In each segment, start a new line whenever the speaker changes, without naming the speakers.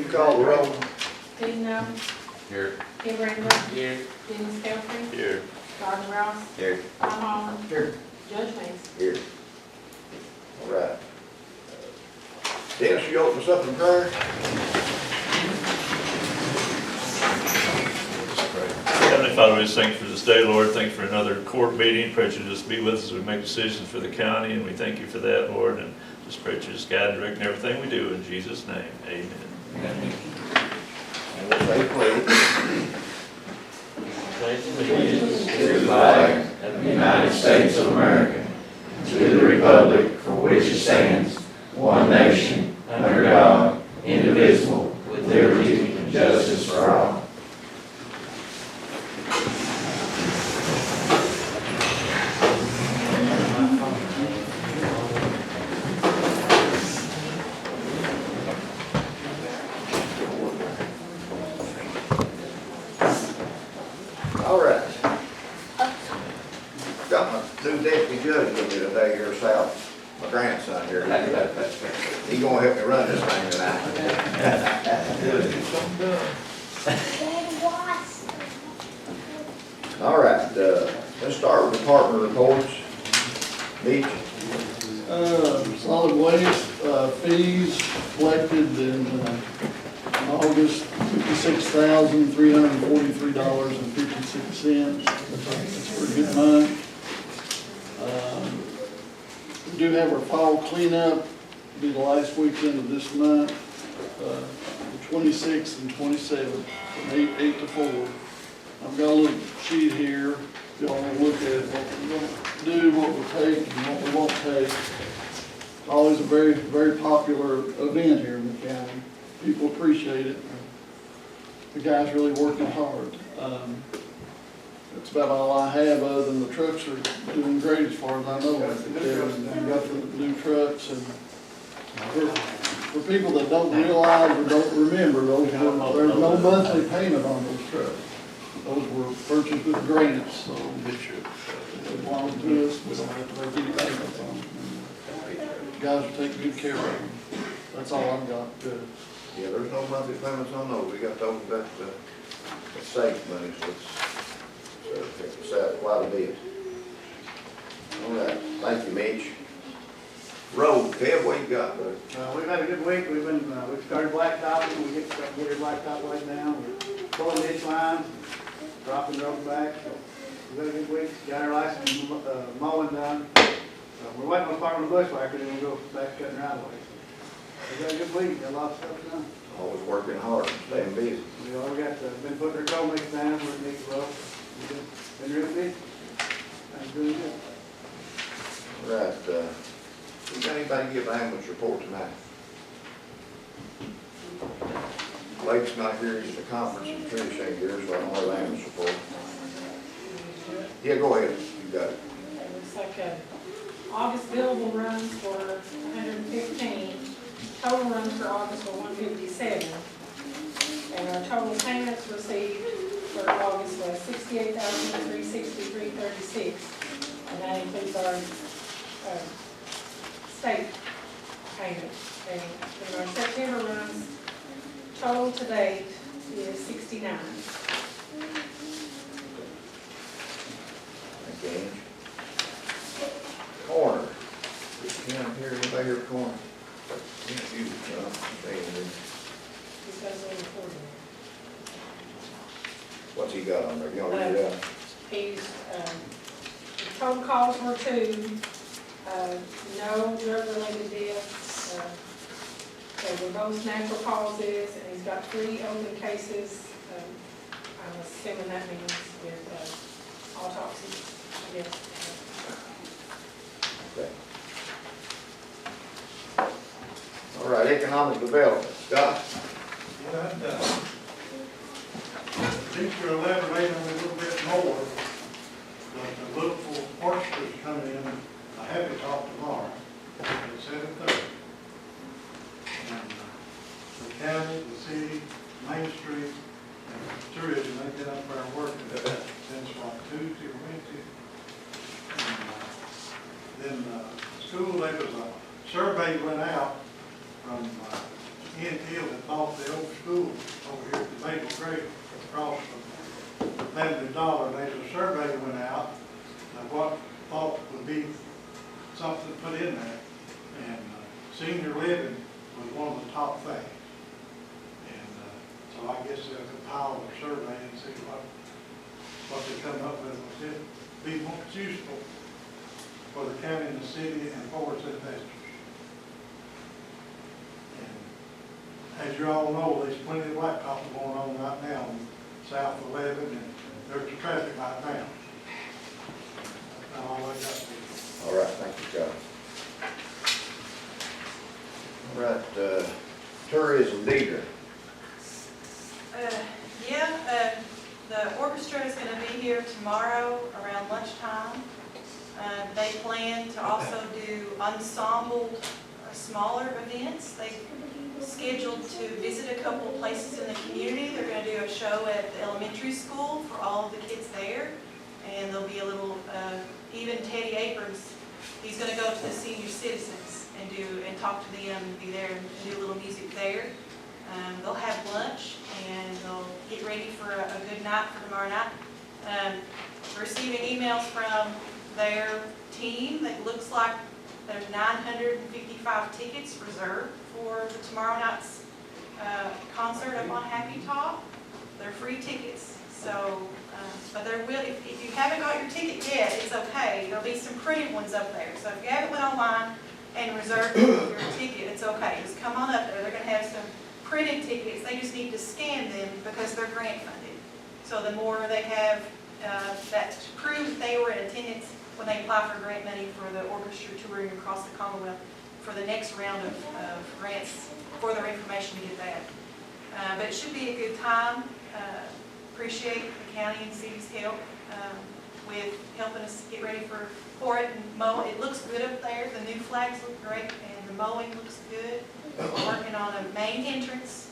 you call the roll?
Dean Knowles,
Here.
Kim Randall,
Here.
Dennis Pelfrey,
Here.
Rodney Ross,
Here.
Tom Holland,
Here.
Judge Mays.
Here. All right. Dennis, you open us up in prayer?
Heavenly Father, we just thank you for this day, Lord. Thank you for another court meeting. Pray that you just be with us as we make decisions for the county, and we thank you for that, Lord. And just pray that you just guide and direct in everything we do. In Jesus' name, amen.
And we'll say pledge.
Pledge allegiance to the flag of the United States of America, to the republic for which it stands, one nation, under God, indivisible, with liberty and justice for all.
All right. Got my new deputy judge with me today here south, my grandson here. He gonna help me run this thing tonight. All right, let's start with department reports. Beach.
Solid waste, fees collected in August, $56,343.56. That's for a good month. We do have our fall cleanup, it'll be the last weekend of this month, the 26th and 27th, from 8 to 4. I've got a little sheet here, if y'all want to look at it, what we're going to do, what we'll take, and what we won't take. It's always a very, very popular event here in the county. People appreciate it. The guys really working hard. That's about all I have, other than the trucks are doing great as far as I know. We've got the new trucks, and for people that don't realize or don't remember, there's no monthly payment on those trucks. Those were purchased with grants, so they belong to us. We don't have to make any payments on them. Guys will take good care of them. That's all I've got. Good.
Yeah, there's no monthly payments on those. We got those, that's safe money, so it's out quite a bit. All right, thank you, Mitch. Road, Kev, what you got, bud?
We've had a good week. We've started blacktopping. We get our blacktop laid down. We're pulling ditch lines, dropping the road back. So we've had a good week. Got our license mowing done. We're waiting on the Department of Bushwhacker, then we'll go back cutting right away. We've had a good week. Got a lot of stuff done.
Always working hard, staying busy.
We got been putting our coal mix down where it needs to go. We've been real busy. That's doing good.
All right, we got anybody give an ambulance report tonight? Blake's not here, he's at the conference, and Trish ain't here, so I don't have an ambulance report. Yeah, go ahead, you got it.
It looks like August billable runs were 115. Total runs for August were 157. And our total payments received for August was $68,363.36. And that includes our state payment. And our September runs, total to date is 69.
Thank you, Ange. Corner. Can I hear anybody here at corner?
He's got a little report in
What's he got on there? You want to read it out?
there. He's, the total calls were 2, no drug-related deaths. They were both natural causes, and he's got 3 open cases. I'm assuming that means with autopsies, I guess.
Okay. All right, economic development. Scott?
Since you're elaborating on it a little bit more, the look for orchestras coming in, I have it talk tomorrow at 7:30. And the county, the city, Main Street, and tourism, they get up there and work since like Tuesday or Wednesday. And then school, there was a survey went out from Hill that bought the old school over here at the Maple Creek across from Family Dollar. There's a survey that went out of what thought would be something to put in there. And senior living was one of the top things. And so I guess they'll compile a survey and see what they come up with. It'll be most useful for the county and the city and for its investors. And as you all know, there's plenty of blacktop going on right now on South 11, and there's traffic right now. That's all I got for you.
All right, thank you, John. All right, tourism, Deidre.
The orchestra is going to be here tomorrow around lunchtime. They plan to also do ensemble smaller events. They've scheduled to visit a couple of places in the community. They're going to do a show at the elementary school for all of the kids there. And there'll be a little, even Teddy Abrams, he's going to go to the senior citizens and talk to them and be there and do a little music there. They'll have lunch and they'll get ready for a good night for tomorrow night. Receiving emails from their team that looks like there's 955 tickets reserved for tomorrow night's concert up on Happy Top. They're free tickets. So, but there will, if you haven't got your ticket yet, it's okay. There'll be some printed ones up there. So if you haven't went online and reserved your ticket, it's okay. Just come on up there. They're going to have some printed tickets. They just need to scan them because they're grant funded. So the more they have that to prove that they were in attendance when they apply for grant money for the orchestra touring across the Commonwealth for the next round of grants, for their information to get that. But it should be a good time. Appreciate the county and city's help with helping us get ready for it and mow. It looks good up there. The new flags look great and the mowing looks good. We're working on a main entrance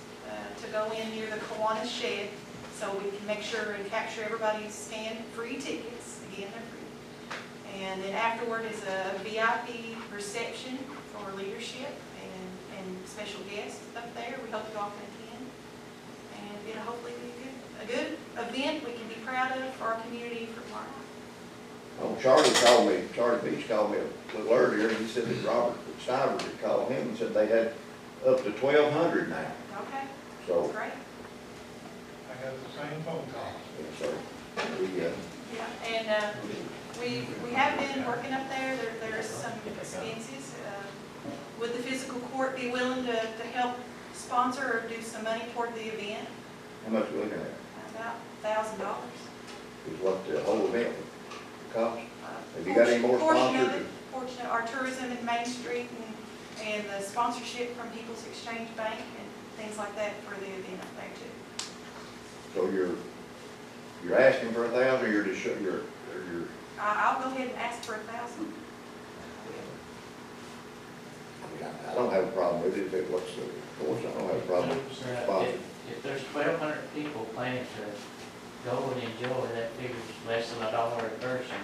to go in near the Kiwanis shed so we can make sure and capture everybody's scanned free tickets. Again, they're free. And then afterward is a VIP reception for leadership and special guests up there. We hope you all can attend. And it'll hopefully be a good event we can be proud of for our community for tomorrow.
Oh, Charlie Beach called me a little earlier, and he said that Robert Stiver had called him and said they had up to 1,200 now.
Okay,
So,
great.
I got the same phone call.
yeah, so,
Yeah, and we have been working up there. There's some expenses. Would the fiscal court be willing to help sponsor or do some money toward the event?
how much we looking at?
About $1,000.
Is what the whole event would cost? Have you got any more sponsors?
Portion of our tourism in Main Street and the sponsorship from People's Exchange Bank and things like that for the event up there too.
So you're asking for 1,000, or you're just,
I'll go ahead and ask for 1,000.
I don't have a problem with it, of course, I don't have a problem with sponsoring.
If there's 1,200 people planning to go and enjoy, that figure's less than $1 a person.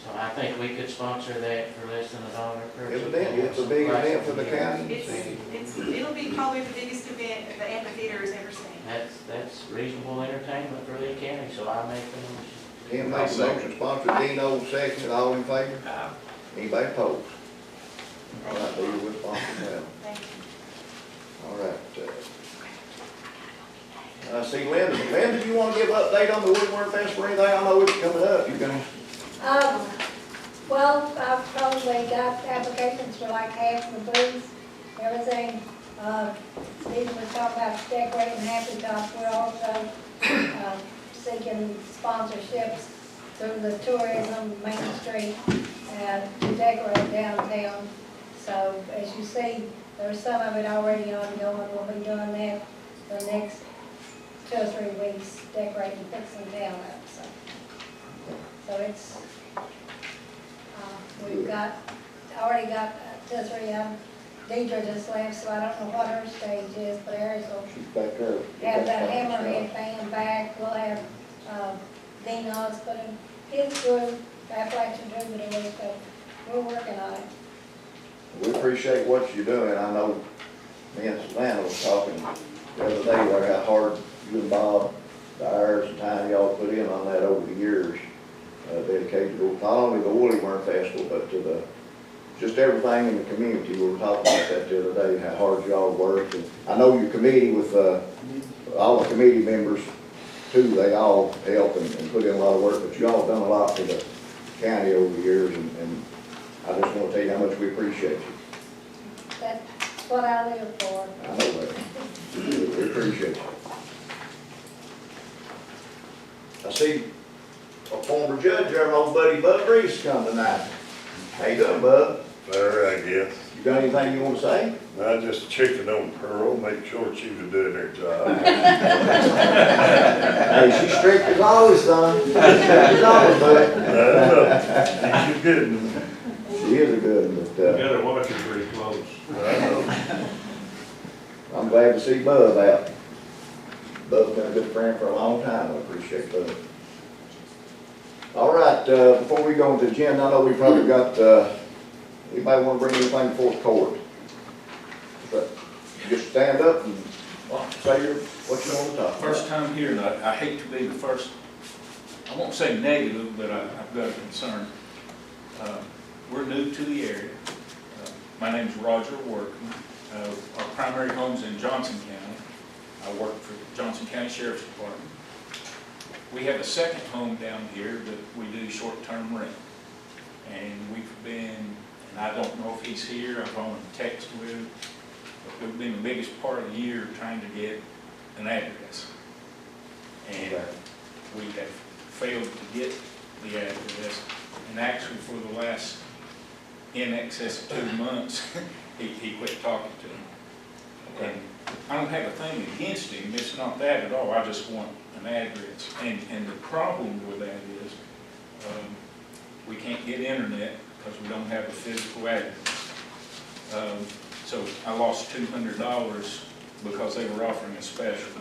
So I think we could sponsor that for less than $1 a person.
Evidently, it's a big event for the county.
It'll be probably the biggest event the amphitheater has ever seen.
That's reasonable entertainment for Lee County, so I make the motion.
Ken made the motion, sponsor, Dino second, all in favor? Anybody opposed? All right, Deidre, we'll sponsor that.
Thank you.
All right. See, Linda, do you want to give an update on the Woodward Festival or anything? I know it's coming up, you're gonna.
Well, I've probably got applications for like half the booths, everything. Steve was talking about decorating Happy Top. We're also seeking sponsorships through the tourism Main Street to decorate downtown. So as you see, there's some of it already ongoing. We'll be doing that the next 2 or 3 weeks, decorating, fixing down up. So it's, we've already got 2 or 3 of them. Deidre just left, so I don't know what her stage is, but ours will
She's back there.
have that hammerhead band back. We'll have Dean Osgood and his group, Appalachian Troubadours, so we're working on it.
We appreciate what you're doing. I know me and Savannah was talking the other day about how hard you and Bob, the hours and time y'all put in on that over the years, dedicated to not only the Woolly Worm Festival, but to the, just everything in the community. We were talking about that the other day, how hard y'all worked. And I know your committee with, all the committee members too, they all help and put in a lot of work, but y'all done a lot for the county over the years, and I just want to tell you how much we appreciate you.
That's what I live for.
I know that. We appreciate you. I see a former judge there, my old buddy Bud Reese, come tonight. How you doing, Bud?
Better, I guess.
You got anything you want to say?
I just chicken on Pearl, make sure she was doing her job.
Hey, she's strict as always, son. Strict as always, bud.
She's a good one.
She is a good one,
You
but,
gotta watch it pretty close.
I know.
I'm glad to see Bud out. Bud's been a good friend for a long time. I appreciate Bud. All right, before we go into the agenda, I know we probably got, anybody want to bring anything before the court? But just stand up and say what you want to talk about.
First time here, and I hate to be the first, I won't say negative, but I've got a concern. We're new to the area. My name's Roger Workman. Our primary home's in Johnson County. I work for the Johnson County Sheriff's Department. We have a second home down here that we do short-term rent. And we've been, and I don't know if he's here, I've only texted with him, but we've been the biggest part of the year trying to get an address. And we have failed to get the address. And actually for the last, in excess of 2 months, he quit talking to me. And I don't have a thing against him, it's not that at all, I just want an address. And the problem with that is, we can't get internet because we don't have a physical address. So I lost $200 because they were offering a special.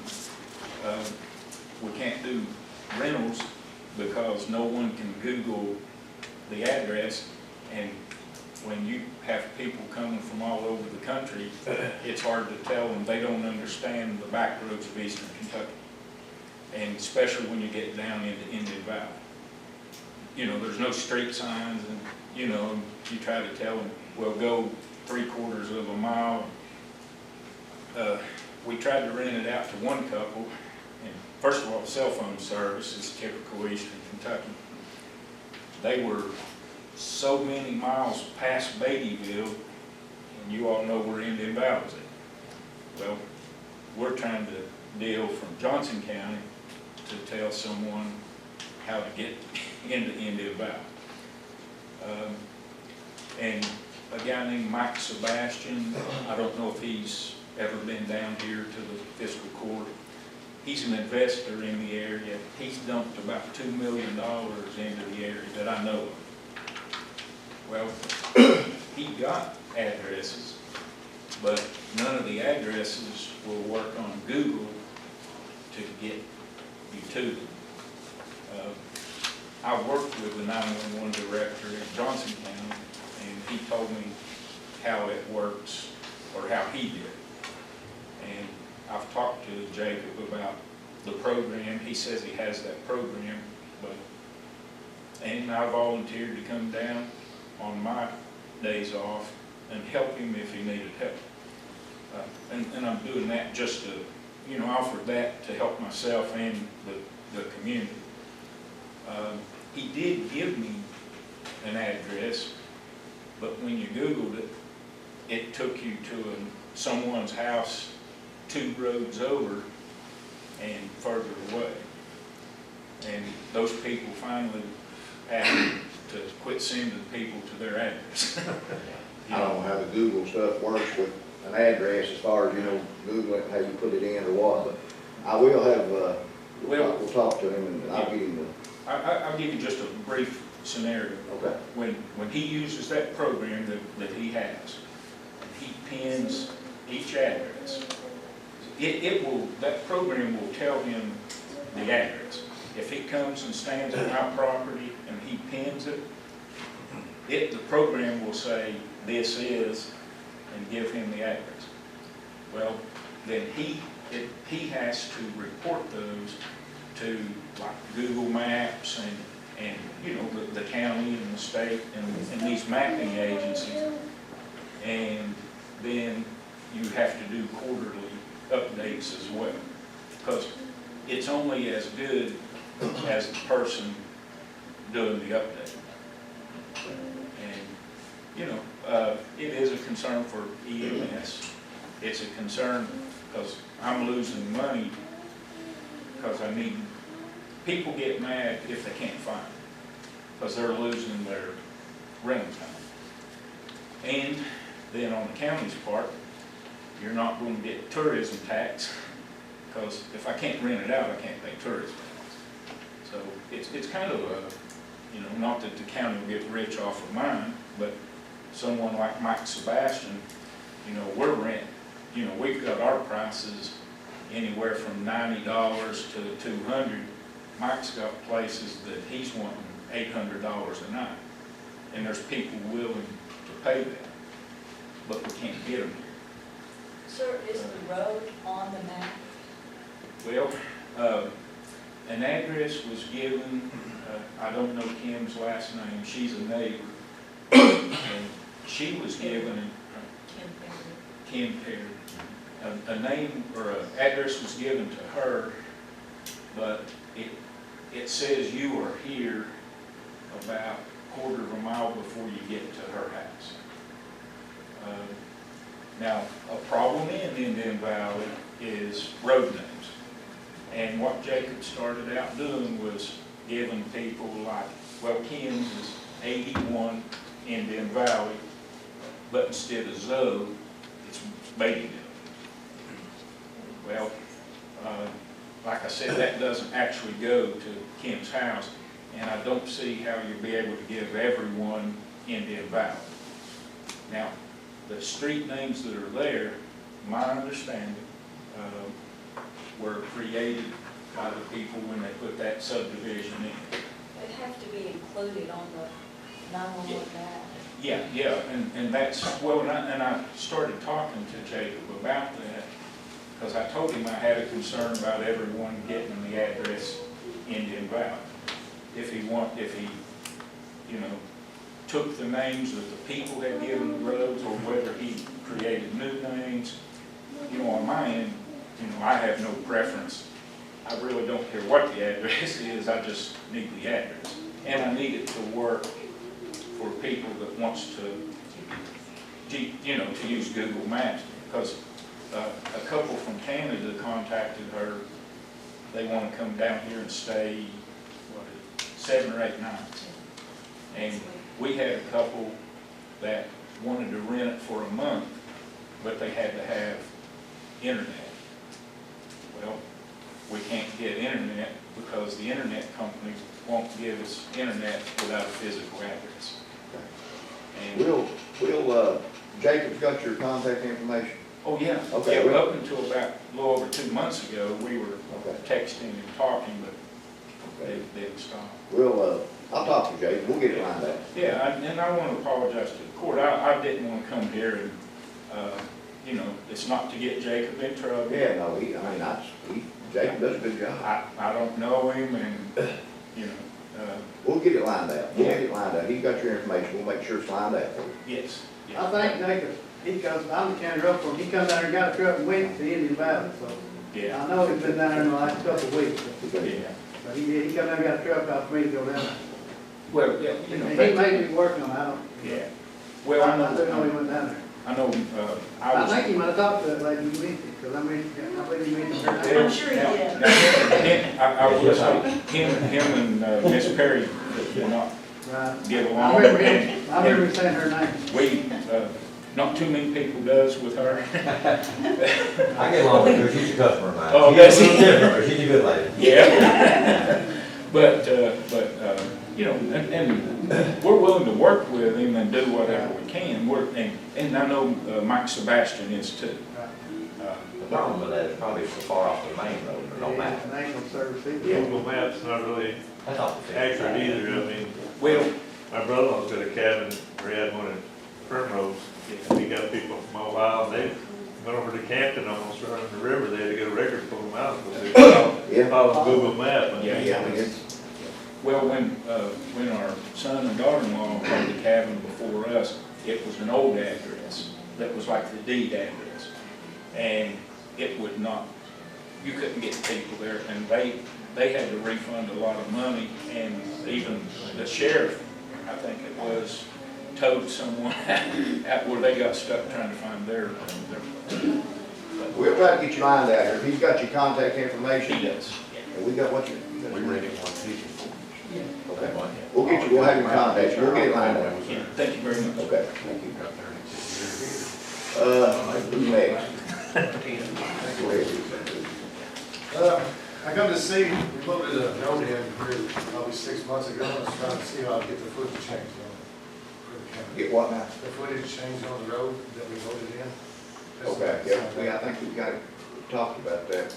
We can't do rentals because no one can Google the address, and when you have people coming from all over the country, it's hard to tell them. They don't understand the back roads of eastern Kentucky, and especially when you get down into Indian Valley. You know, there's no street signs, and you know, you try to tell them, well, go 3/4 of a mile. We tried to rent it out to one couple, and first of all, the cell phone service is typical eastern Kentucky. They were so many miles past Beattyville, and you all know where Indian Valley's at. Well, we're trying to deal from Johnson County to tell someone how to get into Indian Valley. And a guy named Mike Sebastian, I don't know if he's ever been down here to the fiscal court. He's an investor in the area. He's dumped about $2 million into the area that I know of. Well, he got addresses, but none of the addresses will work on Google to get you to them. I worked with the 911 director in Johnson County, and he told me how it works, or how he did it. And I've talked to Jacob about the program. He says he has that program, and I volunteered to come down on my days off and help him if he needed help. And I'm doing that just to, you know, offer that to help myself and the community. He did give me an address, but when you Googled it, it took you to someone's house 2 roads over and further away. And those people finally asked to quit sending people to their address.
I don't know how the Google stuff works with an address as far as, you know, Googling how you put it in or what, but I will have, we'll talk to him and I'll give him the.
I'll give you just a brief scenario.
Okay.
When he uses that program that he has, he pins each address. That program will tell him the address. If he comes and stands on my property and he pins it, the program will say this is, and give him the address. Well, then he has to report those to like Google Maps and you know, the county and the state and these mapping agencies. And then you have to do quarterly updates as well, because it's only as good as the person doing the update. And, you know, it is a concern for EMS. It's a concern because I'm losing money because I need, people get mad if they can't find it because they're losing their rental time. And then on the county's part, you're not going to get tourism tax because if I can't rent it out, I can't pay tourism tax. So it's kind of a, you know, not that the county will get rich off of mine, but someone like Mike Sebastian, you know, we're rent, you know, we've got our prices anywhere from $90 to $200. Mike's got places that he's wanting $800 a night, and there's people willing to pay that, but we can't get them here.
Sir, is the road on the map?
Well, an address was given, I don't know Kim's last name, she's a neighbor, and she was given, Kim Perry, a name or an address was given to her, but it says you are here about a quarter of a mile before you get to her house. Now, a problem in Indian Valley is road names. And what Jacob started out doing was giving people like, well, Kim's is 81 Indian Valley, but instead of Zoe, it's Beattyville. Well, like I said, that doesn't actually go to Kim's house, and I don't see how you'll be able to give everyone Indian Valley. Now, the street names that are there, my understanding, were created by the people when they put that subdivision in.
They have to be included on the 911 map.
Yeah, and that's, well, and I started talking to Jacob about that, because I told him I had a concern about everyone getting the address Indian Valley. If he, you know, took the names that the people had given the roads, or whether he created new names, you know, on my end, you know, I have no preference. I really don't care what the address is, I just need the address. And I need it to work for people that wants to, you know, to use Google Maps. Because a couple from Canada contacted her. They want to come down here and stay, 7 or 8 nights. And we had a couple that wanted to rent it for a month, but they had to have internet. Well, we can't get internet because the internet company won't give us internet without a physical address. And
Jacob's got your contact information?
oh yeah,
Okay.
yeah, up until about a little over 2 months ago, we were texting and talking, but they didn't stop.
I'll talk to Jacob, we'll get it lined up.
Yeah, and I want to apologize to the court. I didn't want to come here and, you know, it's not to get Jacob in trouble.
Yeah, no, Jacob does a good job.
I don't know him, and, you know.
We'll get it lined out. We'll get it lined out. He's got your information. We'll make sure it's lined out for you.
Yes.
I think Jacob, he comes, I'm the county road for him, he comes down there and got a truck and went to Indian Valley, so.
Yeah.
I know he's been down there in the last couple of weeks,
Yeah.
but he come down and got a truck out for me to go down there.
Well, yeah, you know.
And he may be working on it, I don't.
Yeah. Well, I
do know he
know,
went down there.
I know, I
I
was.
think he might have talked to that lady you mentioned, because I believe he mentioned her
Well,
name.
I'm sure he
now-
did.
now, I will say, him and Miss Perry will not
Right.
get
I
along.
remember him saying her name.
We, not too many people does with her.
I get along with her, she's a customer of mine.
Oh,
She's
does
a
he?
little different, but she's a good lady.
Yeah. But, you know, and we're willing to work with him and do whatever we can. And I know Mike Sebastian is too.
The problem with that is probably so far off the main road, or no map.
An angle service either.
Google Maps not really
That's off the
accurate either. I mean,
Well,
my brother-in-law's got a cabin, or he had one in Primrose, and he got people from Ohio, and they went over to Campton, almost running the river, they had to get a record to pull them out, because they
Yeah.
followed Google Map. And
Yeah, I mean, it's,
Well, when our son and daughter-in-law bought the cabin before us, it was an old address that was like the deed address. And it would not, you couldn't get people there, and they had to refund a lot of money, and even the sheriff, I think it was, towed someone out where they got stuck trying to find their
we'll try to get your line out here. If he's got your contact information,
He does.
and we got what you.
We ready one teacher.
Okay. We'll get you, we'll have your contact, we'll get it lined up.
Yeah, thank you very much.
Okay, thank you. Who's next? Go ahead.
I come to see, we voted a road in here probably 6 months ago, I was trying to see how I get the footage changed on it. for the county.
Get what now?
The footage changed on the road that we voted in.
Okay, yeah, I think we've got to talk about that.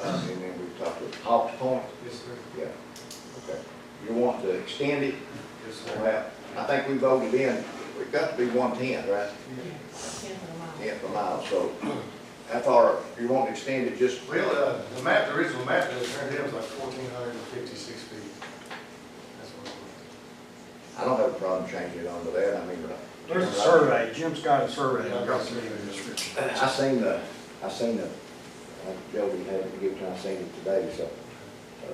And then we talked about Hawks Point.
Yes, sir.
Yeah, okay. You want to extend it?
Yes, sir.
Well, I think we voted in, we've got to be 110, right? 10 per mile, so how far, you want to extend it just,
Well, the map, the original map that was turned in was like 1,456 feet. That's what it was.
I don't have a problem changing it onto that, I mean.
There's a survey, Jim's got a survey.
Yeah, I've got some in the description.
I seen the, Jody had to give it to me, I seen it today, so.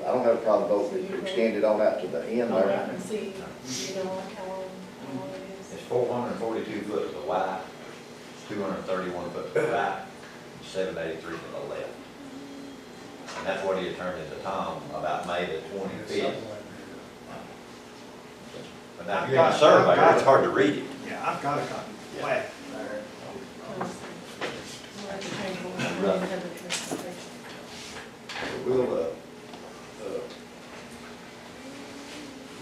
I don't have a problem voting to extend it on out to the end
Go
there.
back and see, you know, how long it is.
It's 442 foot to the wide, 231 foot to the right, 783 to the left. And that's what he had turned into Tom about May the 25th.
Something like
But now, if you're in a survey, it's hard to read it.
Yeah, I've got a copy. Wow.
We'll have to change one. We'll have to transportation.
We'll,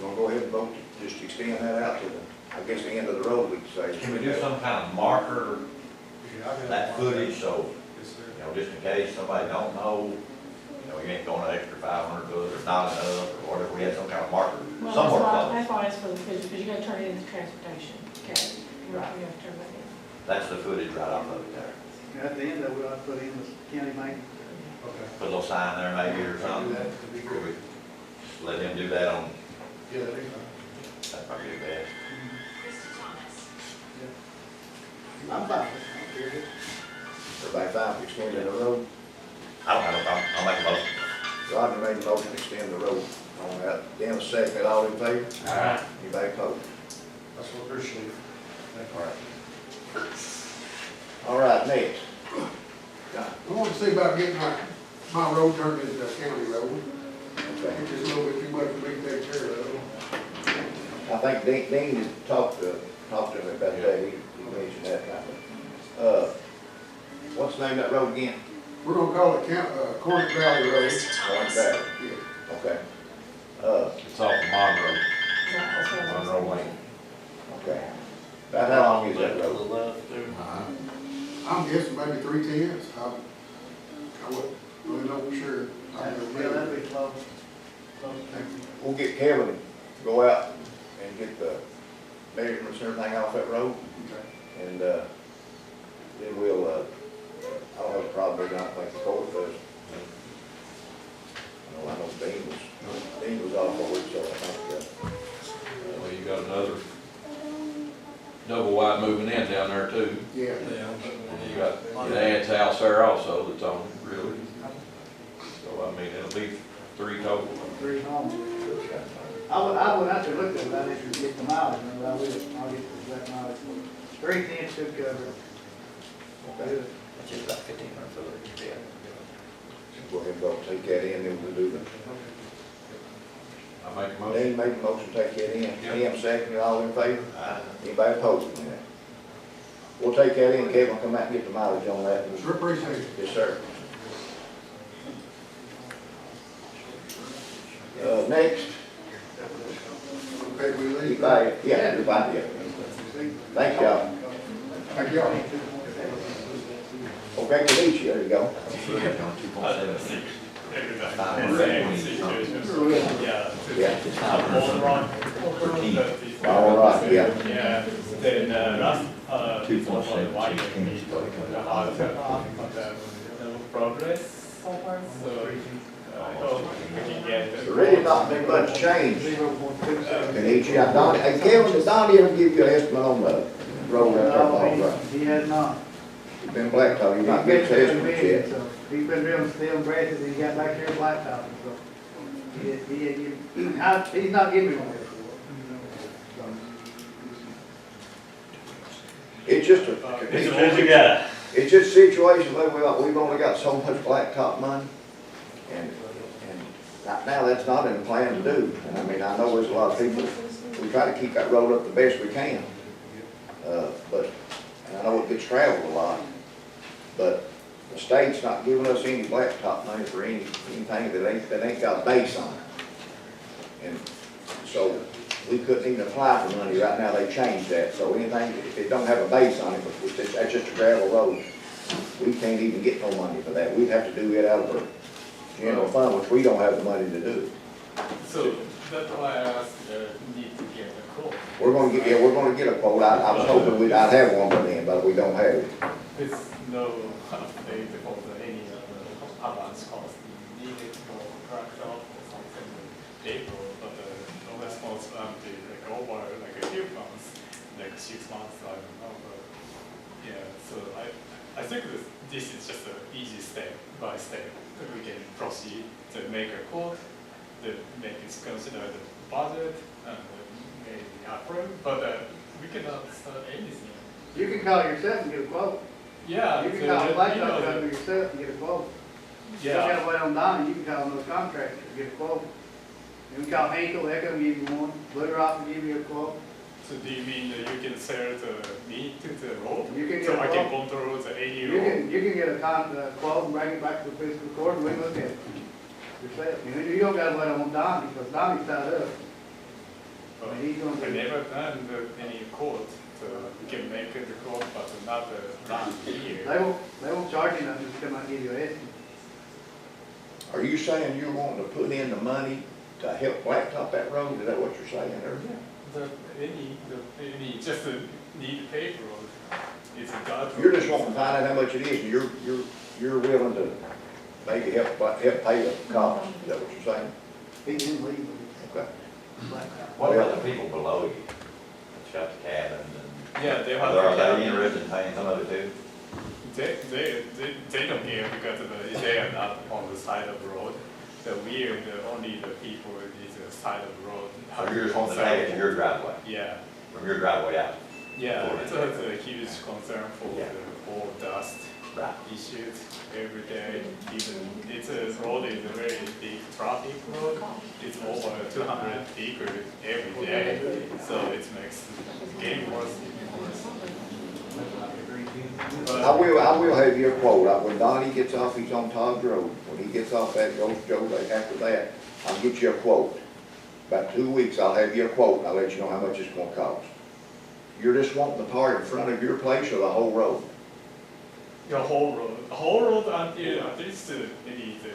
gonna go ahead and vote, to just extend that out to the, I guess, the end of the road, we could say.
Can we do some kind of marker,
Yeah, I got
that
it.
footage, so,
Yes, sir.
you know, just in case somebody don't know, you know, you ain't going an extra 500 foot or not enough, or whatever, we had some kind of marker
Well,
somewhere close.
that's why it's for the footage, because you gotta turn it into transportation, okay?
Right.
You have to turn that in.
That's the footage right off of it there.
And at the end of it, I put in the county main.
Okay.
Put a little sign there maybe or
Do
something.
that, that'd be
Could we
great.
just let him do that on,
Yeah, that'd be fine.
that'd probably be the best.
I'm fine with it, I don't care.
Everybody fine with extending the road?
I don't have a problem, I'll make a motion.
Roger made the motion to extend the road on that. Dan was second, all in favor?
Aye.
Anybody opposed?
That's what we're shooting.
All right. All right, next. John,
I want to see about getting my road turned into a county road.
okay.
It's just a little bit too much for me to take care of.
I think Dean had talked to him about that, he mentioned that kind of. What's the name of that road again?
We're gonna call it Cornet Valley Road.
Orange Valley.
Yeah.
Okay.
It's off of Monroe.
That's what I was
Monroe
saying.
Lane.
Okay. About how long is that road?
left there.
I'm guessing maybe 3/10. I wouldn't really know for sure. I never
Yeah,
been.
that'd be close. Close.
We'll get Kevin to go out and get the measurements and everything off that road.
Okay.
And, then we'll, I don't have a problem with it, I don't think the court does. I know Dean was off for it, so I think,
Well, you got another double wide moving in down there too.
Yeah.
And you got your dad's house there also that's on it, really. So, I mean, it'll be 3 total.
3 homes. I would have to look at that if you get the mileage, and I'll get the exact mileage. 3/10 should cover it.
okay.
It's just about 1,500 foot. Yeah.
Go ahead and go take that in, then we'll do the.
I make a motion.
Dean made the motion, take that in. Tim seconded, all in favor?
Aye.
Anybody opposed to that? We'll take that in, Kevin, come out and get the mileage on that.
Sure appreciate it.
Yes, sir. Next,
Okay, we leave.
anybody, yeah, everybody, yeah. Thanks, y'all.
Thank y'all.
Okay, Kenichi, there you go.
2.76.
Yeah.
It's not
All right, yeah.
Yeah, then,
2.7 Kings Place.
Progress so far, so I hope we can get.
There really not been much change in each year. Donnie, hey Kevin, did Donnie ever give you an estimate on the road right there?
No, he has not.
Been blacktop, you
Not
didn't get
getting
his
to the
estimate
meeting,
yet.
so he's been real still and braced, and he got back here blacktop, so he's not giving me one.
It's just
He's a busy guy.
it's just a situation where we've only got so much blacktop money. And right now, that's not in the plan to do. And I mean, I know there's a lot of people, we try to keep that road up the best we can. But, and I know it gets traveled a lot, but the state's not giving us any blacktop money for anything that ain't got a base on it. And so we couldn't even apply for money right now, they changed that. So anything, if it don't have a base on it, that's just a gravel road, we can't even get no money for that. We'd have to do it out of our general fund, which we don't have the money to do.
So that's why I asked, need to get a quote.
We're gonna get a quote. I was hoping I'd have one by then, but we don't have it.
There's no update for any of the advance cost needed for contractor or something in April, but no response until like over like a few months, like 6 months, I don't know. But yeah, so I think this is just an easy step by step that we can proceed to make a quote, to make it consider the budget and maybe approve, but we cannot start anything.
You can call yourself and get a quote.
Yeah.
You can
so
call
that,
blacktop
the-
company yourself and get a quote. You don't
Yeah,
gotta wait on Donnie, you can call another contractor and get a quote. You can call Hinkle, they're gonna give you one, Blue Rock will give you a quote.
so do you mean that you can sell the meat to the road?
You can get
So
a
I can
quote.
control the 80
You
road?
can get a quote and bring it back to the fiscal court and we look at it yourself. You don't gotta wait on Donnie, because Donnie's tied up.
But
And he's gonna
I
do it.
never done any quote, so we can make the quote, but not around here.
They won't charge you nothing, just come out and give you an estimate.
Are you saying you're wanting to put in the money to help blacktop that road? Is that what you're saying there?
Any, just need paper road, it's a dot.
You're just wanting to find out how much it is, and you're willing to maybe help pay the cost. Is that what you're saying?
He didn't leave.
Okay.
What about the people below you? That's got the cabins
Yeah, they
and,
have.
are they interested in paying some of it too?
They don't care because they are not on the side of the road. Only the people is the side of the road.
So you're just wanting to pay it to your driveway,
Yeah,
from your driveway out?
yeah, it's a huge concern for
Yeah.
the all dust
Right.
issues every day. Even, it's a road is a very big traffic road. It's over 200 vehicles every day, so it makes the game worse.
I will have your quote. When Donnie gets off, he's on Todd's Road. When he gets off that, goes Joe, after that, I'll get you a quote. About 2 weeks, I'll have you a quote, and I'll let you know how much it's gonna cost. You're just wanting the part in front of your place or the whole road?
The whole road until at least maybe the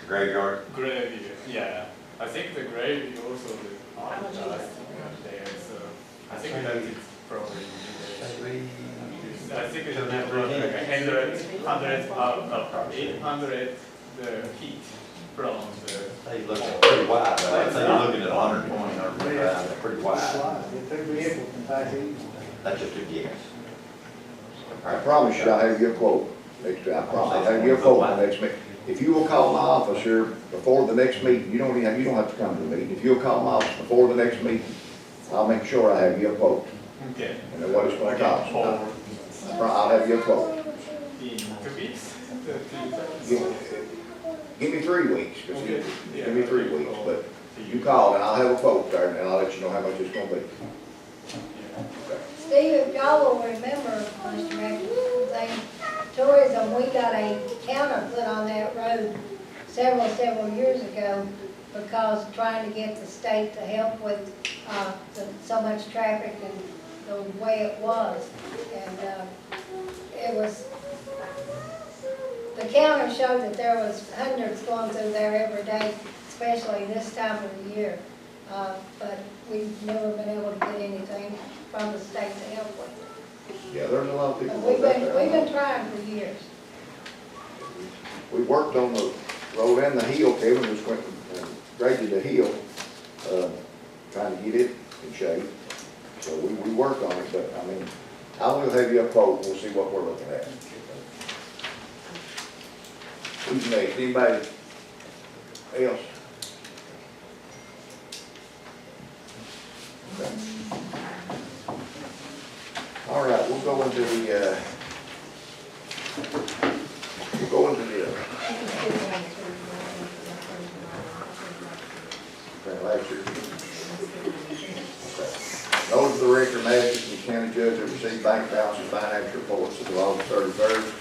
Graveyard?
gravy, yeah. I think the gravy also the dust there, so I think that is probably. I think it's about like 800 the heat from the.
They look pretty wide, though. I think you're looking at 120, 125, that's pretty wide.
It's two vehicles can pass easy.
That's just a guess.
I promise you, I'll have you a quote. I promise, I'll have you a quote the next meeting. If you will call my office here before the next meeting, you don't have to come to the meeting. If you'll call my office before the next meeting, I'll make sure I have you a quote.
Okay.
And then what it's gonna cost.
For
I'll have you a quote.
in 2 weeks.
Give me 3 weeks, 'cause
Okay.
give me 3 weeks, but you call and I'll have a quote there, and then I'll let you know how much it's gonna be.
Steve, if y'all will remember, Mr. Mackey, tourism, we got a counter put on that road several years ago because trying to get the state to help with so much traffic and the way it was. And it was, the counter showed that there was hundreds going through there every day, especially this time of the year. But we've never been able to get anything from the state to help with it.
Yeah, there's a lot of people
We've
out
been,
there.
we've been trying for years.
We worked on the road and the hill, Kevin just went and graded the hill, trying to get it in shape. So we worked on it, but I mean, I will have you a quote, we'll see what we're looking at. Who's next? Anybody else? Okay. All right, we'll go into the, okay, last year. Notice of the record, magistrate and county judge have received bank balance and finance reports of August 31st.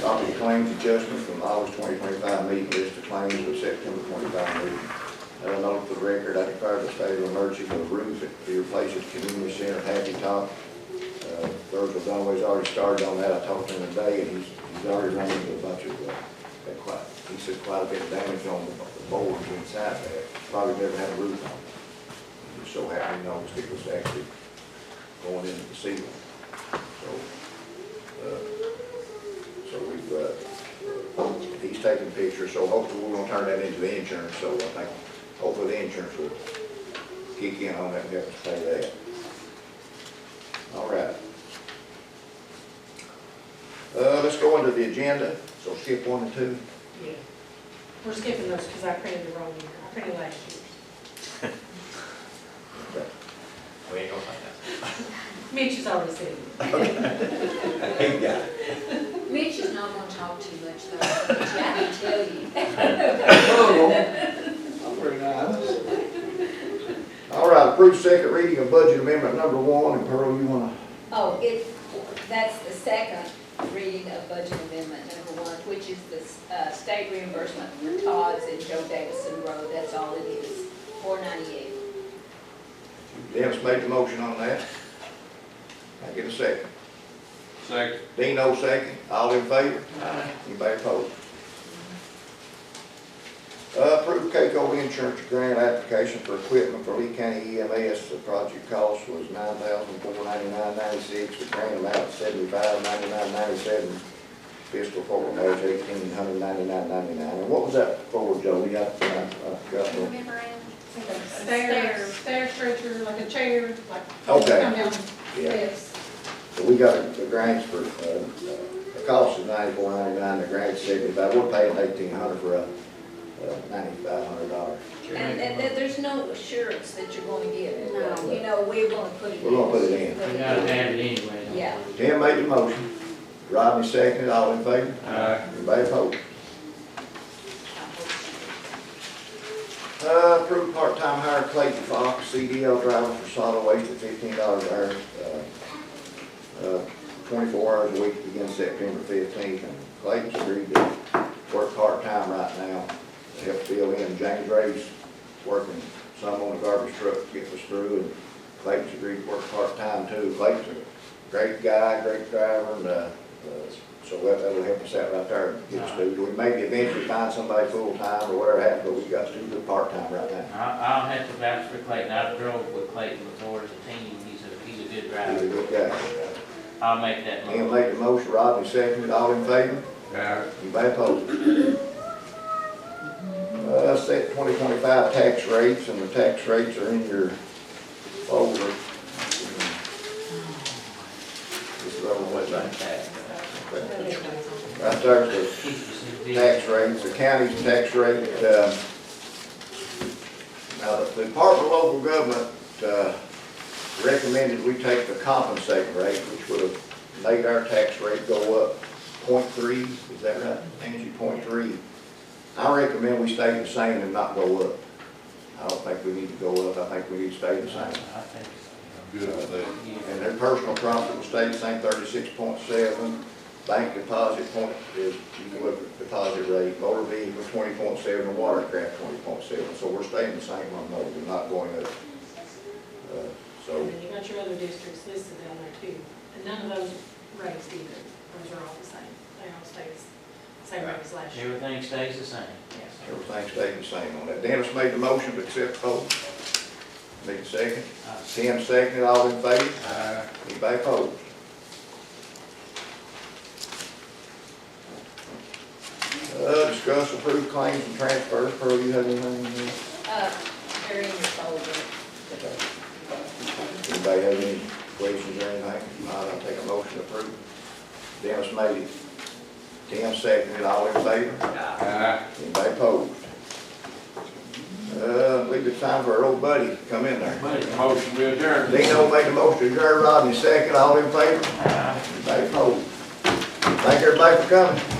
Copy of claims adjustment from August 2025 meeting, list of claims of September 25 meeting. Note for the record, I declare the state of emergency for the roof at the replaced at Community Center Happy Top. Virgil Dunaway's already started on that. I talked to him today, and he's already run into a bunch of, he said quite a bit of damage on the boards inside that. Probably never had a roof on it. Just so happened, he noticed it was actually going into the ceiling. So he's taking pictures, so hopefully we're gonna turn that into the insurance, so I think hopefully the insurance will kick in on that and help us pay that. All right. Let's go into the agenda, so skip 1 and 2.
Yeah. We're skipping those because I printed the wrong year. I printed last year's.
Okay.
We ain't gonna find out.
Mitch has already said it.
He got it.
Mitch is not gonna talk too much though, Mitch, I can tell you.
I'm very nice.
All right, approved second reading of budget amendment number 1, and Pearl, you wanna?
Oh, that's the second reading of budget amendment number 1, which is the state reimbursement for Todd's and Joe Davison Road. That's all it is, $498.
Dennis made the motion on that. I get a second.
Second.
Dino second. All in favor? Anybody opposed? Approved Keiko insurance grant application for equipment for Lee County EMS. The project cost was $9,499.96. The grant amount $75,99.97. Fiscal forward was $1,899.99. And what was that for, Joe? We got, I forgot.
Stair stretcher, like a chair, like.
Okay.
Come down
Yeah.
steps.
So we got the grants for, the cost is $94.99, the grant's $75. We're paying $1,800 for a $9,500.
And there's no assurance that you're going to get it.
No.
You know, we're going to put it in.
We're gonna put it in.
We gotta have it anyway. don't we?
Yeah.
Tim made the motion. Rodney seconded. All in favor?
Aye.
Anybody opposed? Approved part-time hire Clayton Fox, CDL driver for solid waste at $15 an hour. 24 hours a week begins September 15th. And Clayton's agreed to work part-time right now to help fill in. James Ray's working some on the garbage truck to get us through, and Clayton's agreed to work part-time too. Clayton's a great guy, great driver, and so that'll help us out right there and get us through. We maybe eventually find somebody full-time or whatever happens, but we've got 2 good part-time right now.
I'll have to vouch for Clayton. I've drove with Clayton before as a team. He's a good
He's a
driver.
good guy.
I'll make that
Tim
motion.
made the motion, Rodney seconded. All in favor?
Aye.
Anybody opposed? Set 2025 tax rates, and the tax rates are in your folder. This is over with, right? Right there's the tax rates, the county's tax rate. Now, the Department of Local Government recommended we take the compensating rate, which would have made our tax rate go up 0.3, is that right, Angie, 0.3? I recommend we stay the same and not go up. I don't think we need to go up, I think we need to stay the same.
I think
Good with that.
And their personal profit will stay the same, 36.7. Bank deposit point is, you can look at the deposit rate, motor vehicle 20.7, and watercraft 20.7. So we're staying the same on those, we're not going up. So.
And then you got your other districts listed down there too. And none of those rates either. Those are all the same. They all stay the same rate as last year.
everything stays the same. Yes.
Everything stayed the same on that. Dennis made the motion to accept vote. Need a second? Tim seconded, all in favor?
Aye.
Anybody opposed? discuss approved claims and transfers. Pearl, you have anything in there?
They're in your folder.
Anybody have any questions or anything? I'll take a motion to approve. Dennis made it. Tim seconded, all in favor? Anybody opposed? I believe it's time for our old buddy to come in there.
Make a motion to adjourn.
Dino made the motion to adjourn, Rodney second, all in favor? Anybody opposed? Thank everybody for coming.